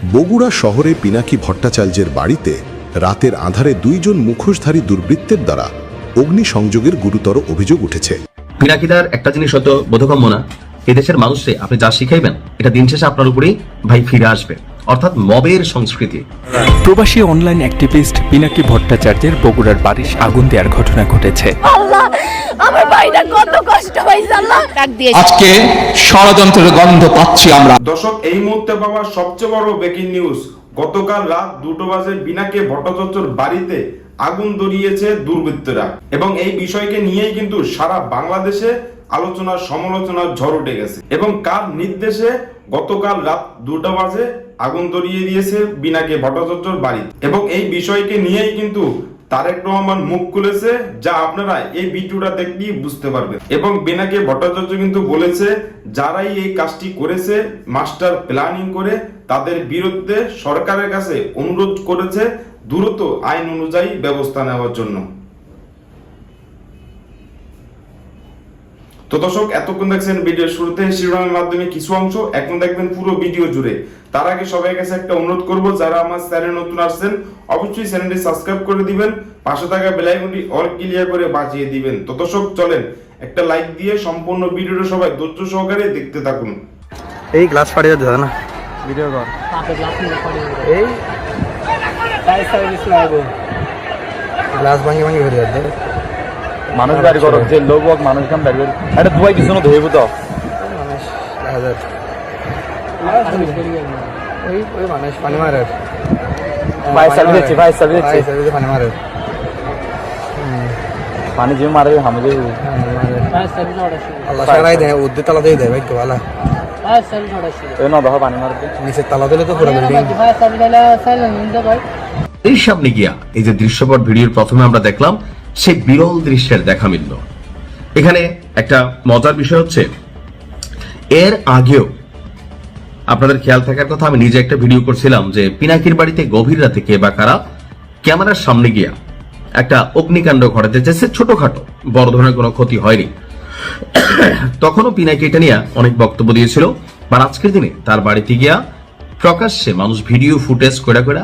বগুড়া শহরে পিনাকি ভট্টাচার্যের বাড়িতে রাতের আঁধারে দুইজন মুখোশধারী দুর্বৃত্তের দ্বারা অগ্নিসংযোগের গুরুতর অভিযোগ উঠেছে। পিনাকিদার একটা জিনিস হয়তো বোধগম্য না, এদেশের মানুষকে আপনি যা শিখাইবেন এটা দিন শেষে আপনার উপরেই ভাই ফিরে আসবে, অর্থাৎ মবের সংস্কৃতি। প্রবাসী অনলাইন অ্যাক্টিভিস্ট পিনাকি ভট্টাচার্যের বগুড়ার বাড়ির আগুন দেওয়ার ঘটনা ঘটেছে। আল্লাহ, আমার ভাইটা কত কষ্ট হয়েছে, আল্লাহ ডাক দিয়ে আজকে ষড়যন্ত্রের গন্ধ পাচ্ছি আমরা। দর্শক, এই মুহূর্তে পাওয়া সবচেয়ে বড় ব্রেকিং নিউজ। গতকাল রাত 2টা বাজে পিনাকি ভট্টাচার্যর বাড়িতে আগুন ধরিয়েছে দুর্বৃত্তরা, এবং এই বিষয়কে নিয়েই কিন্তু সারা বাংলাদেশে আলোচনা সমালোচনার ঝড় উঠে গেছে। এবং কার নির্দেশে গতকাল রাত 2টা বাজে আগুন ধরিয়ে দিয়েছে পিনাকি ভট্টাচার্যর বাড়ি, এবং এই বিষয়কে নিয়েই কিন্তু তারেক রহমান মুখ খুলেছে, যা আপনারা এই ভিডিওটা দেখলেই বুঝতে পারবেন। এবং পিনাকি ভট্টাচার্য কিন্তু বলেছে, যারাই এই কাজটি করেছে মাস্টার প্ল্যানিং করে, তাদের বিরুদ্ধে সরকারের কাছে অনুরোধ করেছে দ্রুত আইন অনুযায়ী ব্যবস্থা নেওয়ার জন্য। তো দর্শক, এতক্ষণ দেখছেন ভিডিওর শুরুতে শিরোনামের মাধ্যমে কিছু অংশ, এখন দেখবেন পুরো ভিডিও জুড়ে। তার আগে সবাই কাছে একটা অনুরোধ করব, যারা আমার চ্যানেলে নতুন আসছেন অবশ্যই চ্যানেলটি সাবস্ক্রাইব করে দিবেন, পাশে থাকা বেল আইকনটি অল ক্লিয়ার করে বাজিয়ে দিবেন। তো দর্শক চলেন একটা লাইক দিয়ে সম্পূর্ণ ভিডিওটা সবাই ধৈর্য সহকারে দেখতে থাকুন। এই গ্লাস ফাটিয়ে দাও না ভিডিও কর, এই গ্লাস ভাঙি ভাঙি ভরে যাবে মানুষ বাড়ি করো, যে লোক মানুষ কাম বাড়ি এটা দুয়াই কিছু না ধইব তো মানুষ হাজার ওই মানুষ পানি মারে, ভাই সার্ভিস পানি মারে, পানি যে মারে হামে আল্লাহ সারাই দেয়, উদ্দে তালা দিয়ে দেয় ভাই তো ভালো। না দেখো পানি মারতে নিচের তালা দিলে তো পুরো বিল্ডিং। এই সামনে গিয়া এই যে দৃশ্যপট ভিডিওর প্রথমে আমরা দেখলাম, সেই বিরল দৃশ্যের দেখা মিলল। এখানে একটা মজার বিষয় হচ্ছে, এর আগেও আপনাদের খেয়াল থাকার কথা, আমি নিজে একটা ভিডিও করছিলাম যে পিনাকির বাড়িতে গভীর রাতে কে বা কারা ক্যামেরার সামনে গিয়া একটা অগ্নিকাণ্ড ঘটাতে চেয়েছে, ছোটখাটো, বড় ধরনের কোনো ক্ষতি হয়নি। তখনও পিনাকি এটা নিয়ে অনেক বক্তব্য দিয়েছিল, আর আজকের দিনে তার বাড়িতে গিয়া প্রকাশ্যে মানুষ ভিডিও ফুটেজ করে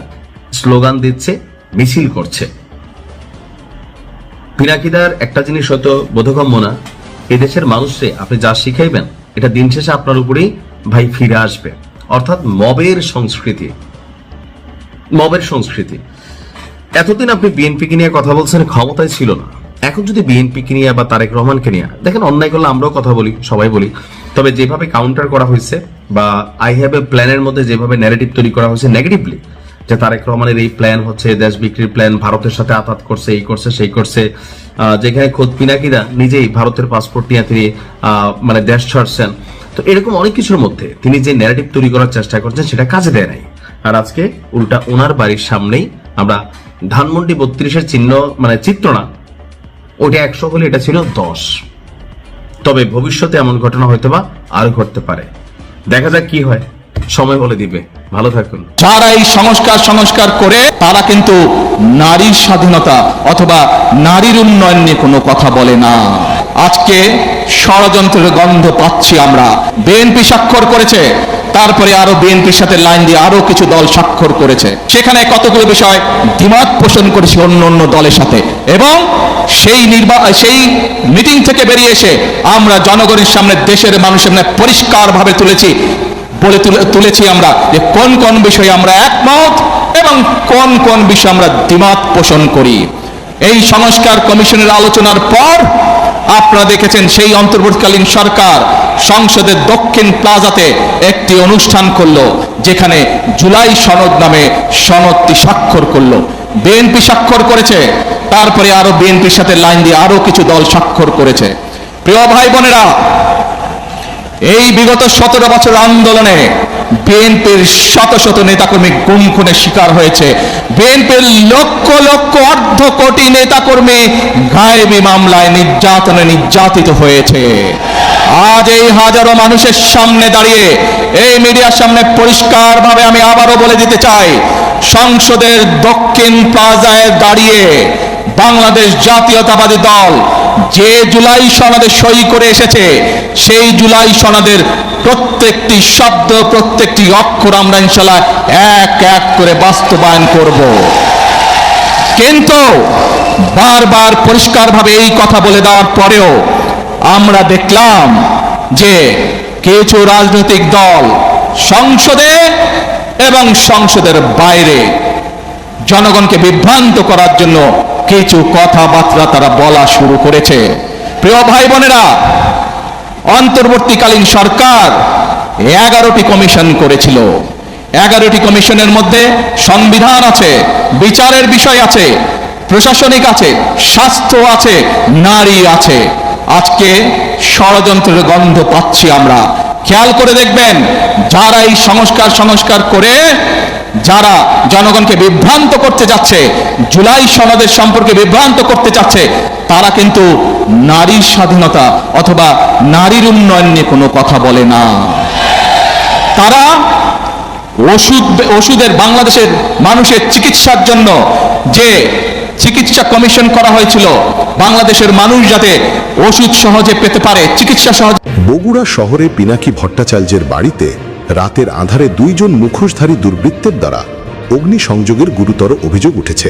স্লোগান দিচ্ছে, মিছিল করছে। পিনাকিদার একটা জিনিস হয়তো বোধগম্য না, এদেশের মানুষকে আপনি যা শিখাইবেন এটা দিন শেষে আপনার উপরেই ভাই ফিরে আসবে, অর্থাৎ মবের সংস্কৃতি। মবের সংস্কৃতি। এতদিন আপনি বিএনপিকে নিয়ে কথা বলছেন, ক্ষমতায় ছিল না। এখন যদি বিএনপিকে নিয়ে বা তারেক রহমানকে নিয়ে দেখেন, অন্যায় করলে আমরাও কথা বলি, সবাই বলি, তবে যেভাবে কাউন্টার করা হয়েছে বা আই হ্যাভ এ প্ল্যানের মধ্যে যেভাবে ন্যারেটিভ তৈরি করা হয়েছে নেগেটিভলি, যে তারেক রহমানের এই প্ল্যান হচ্ছে দেশ বিক্রির প্ল্যান, ভারতের সাথে আঘাত করছে, এই করছে সেই করছে, যেখানে খোদ পিনাকিদা নিজেই ভারতের পাসপোর্ট নিয়ে তিনি মানে দেশ ছাড়ছেন। তো এরকম অনেক কিছুর মধ্যে তিনি যে ন্যারেটিভ তৈরি করার চেষ্টা করছেন সেটা কাজে দেয় নাই। আর আজকে উল্টা ওনার বাড়ির সামনেই আমরা ধানমন্ডি 32-এর চিহ্ন, মানে চিত্র না, ওটা 100 হলে এটা ছিল 10। তবে ভবিষ্যতে এমন ঘটনা হয়তো বা আরো ঘটতে পারে, দেখা যাক কি হয়, সময় বলে দিবে। ভালো থাকুন। যারা এই সংস্কার করে, তারা কিন্তু নারীর স্বাধীনতা অথবা নারীর উন্নয়ন নিয়ে কোনো কথা বলে না। আজকে ষড়যন্ত্রের গন্ধ পাচ্ছি আমরা। বিএনপি স্বাক্ষর করেছে, তারপরে আরো বিএনপির সাথে লাইন দিয়ে আরো কিছু দল স্বাক্ষর করেছে, সেখানে কতগুলো বিষয় দ্বিমত পোষণ করেছে অন্য দলের সাথে, এবং সেই মিটিং থেকে বেরিয়ে এসে আমরা জনগণের সামনে, দেশের মানুষের সামনে পরিষ্কারভাবে তুলেছি আমরা যে কোন কোন বিষয়ে আমরা একমত এবং কোন কোন বিষয়ে আমরা দ্বিমত পোষণ করি। এই সংস্কার কমিশনের আলোচনার পর আপনারা দেখেছেন, সেই অন্তর্বর্তীকালীন সরকার সংসদের দক্ষিণ প্লাজাতে একটি অনুষ্ঠান করলো, যেখানে জুলাই সনদ নামে সনদটি স্বাক্ষর করলো। বিএনপি স্বাক্ষর করেছে, তারপরে আরো বিএনপির সাথে লাইন দিয়ে আরো কিছু দল স্বাক্ষর করেছে। প্রিয় ভাই বোনেরা, এই বিগত 17 বছর আন্দোলনে বিএনপির শত শত নেতাকর্মী গুম খুনের শিকার হয়েছে। বিএনপির লক্ষ লক্ষ অর্ধ কোটি নেতাকর্মী গায়েবী মামলায় নির্যাতিত হয়েছে। আজ এই হাজারো মানুষের সামনে দাঁড়িয়ে, এই মিডিয়ার সামনে পরিষ্কারভাবে আমি আবারও বলে দিতে চাই, সংসদের দক্ষিণ প্লাজায় দাঁড়িয়ে বাংলাদেশ জাতীয়তাবাদী দল যে জুলাই সনদে সই করে এসেছে, সেই জুলাই সনদের প্রত্যেকটি শব্দ, প্রত্যেকটি অক্ষর আমরা ইনশাআল্লাহ এক এক করে বাস্তবায়ন করব। কিন্তু বারবার পরিষ্কারভাবে এই কথা বলে দেওয়ার পরেও আমরা দেখলাম যে কিছু রাজনৈতিক দল সংসদে এবং সংসদের বাইরে জনগণকে বিভ্রান্ত করার জন্য কিছু কথাবার্তা তারা বলা শুরু করেছে। প্রিয় ভাই বোনেরা, অন্তর্বর্তীকালীন সরকার 11টি কমিশন করেছিল। 11টি কমিশনের মধ্যে সংবিধান আছে, বিচারের বিষয় আছে, প্রশাসনিক আছে, স্বাস্থ্য আছে, নারী আছে। আজকে ষড়যন্ত্রের গন্ধ পাচ্ছি আমরা। খেয়াল করে দেখবেন, যারা এই সংস্কার করে যারা জনগণকে বিভ্রান্ত করতে যাচ্ছে, জুলাই সনদের সম্পর্কে বিভ্রান্ত করতে চাচ্ছে, তারা কিন্তু নারীর স্বাধীনতা অথবা নারীর উন্নয়ন নিয়ে কোনো কথা বলে না। তারা ওষুধের, বাংলাদেশের মানুষের চিকিৎসার জন্য যে চিকিৎসা কমিশন করা হয়েছিল, বাংলাদেশের মানুষ যাতে ওষুধ সহজে পেতে পারে, চিকিৎসা সহজে। বগুড়া শহরে পিনাকি ভট্টাচার্যের বাড়িতে রাতের আঁধারে 2 জন মুখোশধারী দুর্বৃত্তের দ্বারা অগ্নিসংযোগের গুরুতর অভিযোগ উঠেছে।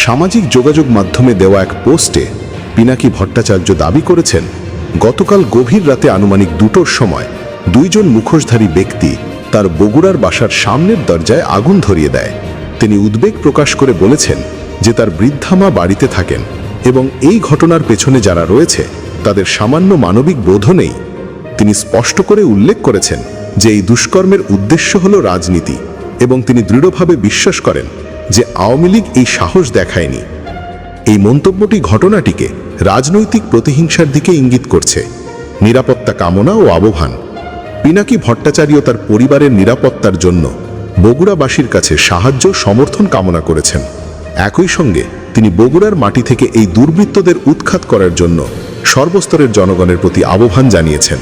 সামাজিক যোগাযোগ মাধ্যমে দেওয়া এক পোস্টে পিনাকি ভট্টাচার্য দাবি করেছেন, গতকাল গভীর রাতে আনুমানিক 2টোর সময় 2 জন মুখোশধারী ব্যক্তি তার বগুড়ার বাসার সামনের দরজায় আগুন ধরিয়ে দেয়। তিনি উদ্বেগ প্রকাশ করে বলেছেন যে তার বৃদ্ধা মা বাড়িতে থাকেন এবং এই ঘটনার পেছনে যারা রয়েছে তাদের সামান্য মানবিক বোধও নেই। তিনি স্পষ্ট করে উল্লেখ করেছেন যে এই দুষ্কর্মের উদ্দেশ্য হল রাজনীতি এবং তিনি দৃঢ়ভাবে বিশ্বাস করেন যে আওয়ামী লীগ এই সাহস দেখায়নি। এই মন্তব্যটি ঘটনাটিকে রাজনৈতিক প্রতিহিংসার দিকে ইঙ্গিত করছে। নিরাপত্তা কামনা ও আহ্বান। পিনাকি ভট্টাচার্য তার পরিবারের নিরাপত্তার জন্য বগুড়াবাসীর কাছে সাহায্য সমর্থন কামনা করেছেন। একই সঙ্গে তিনি বগুড়ার মাটি থেকে এই দুর্বৃত্তদের উৎখাত করার জন্য সর্বস্তরের জনগণের প্রতি আহ্বান জানিয়েছেন।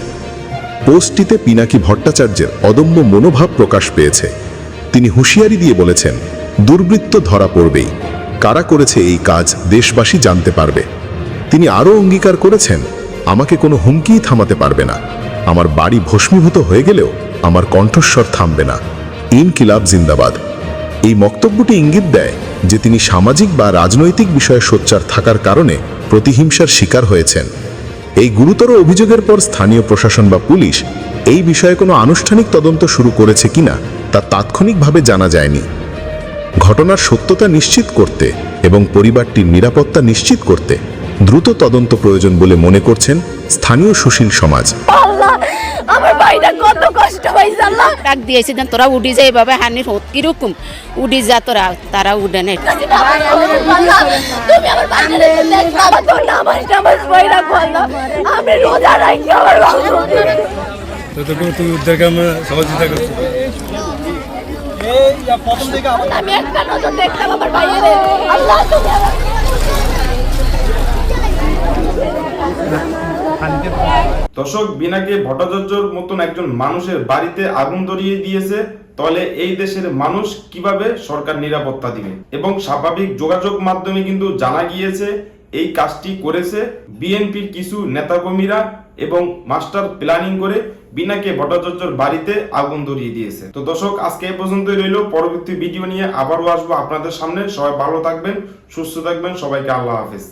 পোস্টটিতে পিনাকি ভট্টাচার্যের অদম্য মনোভাব প্রকাশ পেয়েছে। তিনি হুঁশিয়ারি দিয়ে বলেছেন, দুর্বৃত্ত ধরা পড়বেই, কারা করেছে এই কাজ দেশবাসী জানতে পারবে। তিনি আরও অঙ্গীকার করেছেন, আমাকে কোনো হুমকিই থামাতে পারবে না। আমার বাড়ি ভস্মীভূত হয়ে গেলেও আমার কণ্ঠস্বর থামবে না। ইনকিলাব জিন্দাবাদ। এই বক্তব্যটি ইঙ্গিত দেয় যে তিনি সামাজিক বা রাজনৈতিক বিষয়ে সোচ্চার থাকার কারণে প্রতিহিংসার শিকার হয়েছেন। এই গুরুতর অভিযোগের পর স্থানীয় প্রশাসন বা পুলিশ এই বিষয়ে কোনো আনুষ্ঠানিক তদন্ত শুরু করেছে কিনা তা তাৎক্ষণিকভাবে জানা যায়নি। ঘটনার সত্যতা নিশ্চিত করতে এবং পরিবারটির নিরাপত্তা নিশ্চিত করতে দ্রুত তদন্ত প্রয়োজন বলে মনে করছেন স্থানীয় সুশীল সমাজ। আল্লাহ, আমার ভাইটা কত কষ্ট হয়েছে। আল্লাহ ডাক দিয়েছে, তোরা উঠি যায় এভাবে হানির হোত কিরকম উঠি যা, তারা উঠে নেই। তুমি আমার ভাইটা দেখো, আমার তো নামাজটা আমার ভাইরা করলো, আমি রোজা রাখি আমার তুমি উদ্ধার কামে সহযোগিতা করছো। আমি একটা নজর দেখলাম আমার ভাইয়ের। আল্লাহ তুমি দর্শক, পিনাকি ভট্টাচার্যর মতন একজন মানুষের বাড়িতে আগুন ধরিয়ে দিয়েছে, তাহলে এই দেশের মানুষ কিভাবে সরকার নিরাপত্তা দিবে? এবং স্বাভাবিক যোগাযোগ মাধ্যমে কিন্তু জানা গিয়েছে এই কাজটি করেছে বিএনপির কিছু নেতাকর্মীরা এবং মাস্টার প্ল্যানিং করে পিনাকি ভট্টাচার্যর বাড়িতে আগুন ধরিয়ে দিয়েছে। তো দর্শক, আজকে এই পর্যন্তই রইল। পরবর্তী ভিডিও নিয়ে আবারও আসবো আপনাদের সামনে। সবাই ভালো থাকবেন, সুস্থ থাকবেন। সবাইকে আল্লাহ হাফেজ।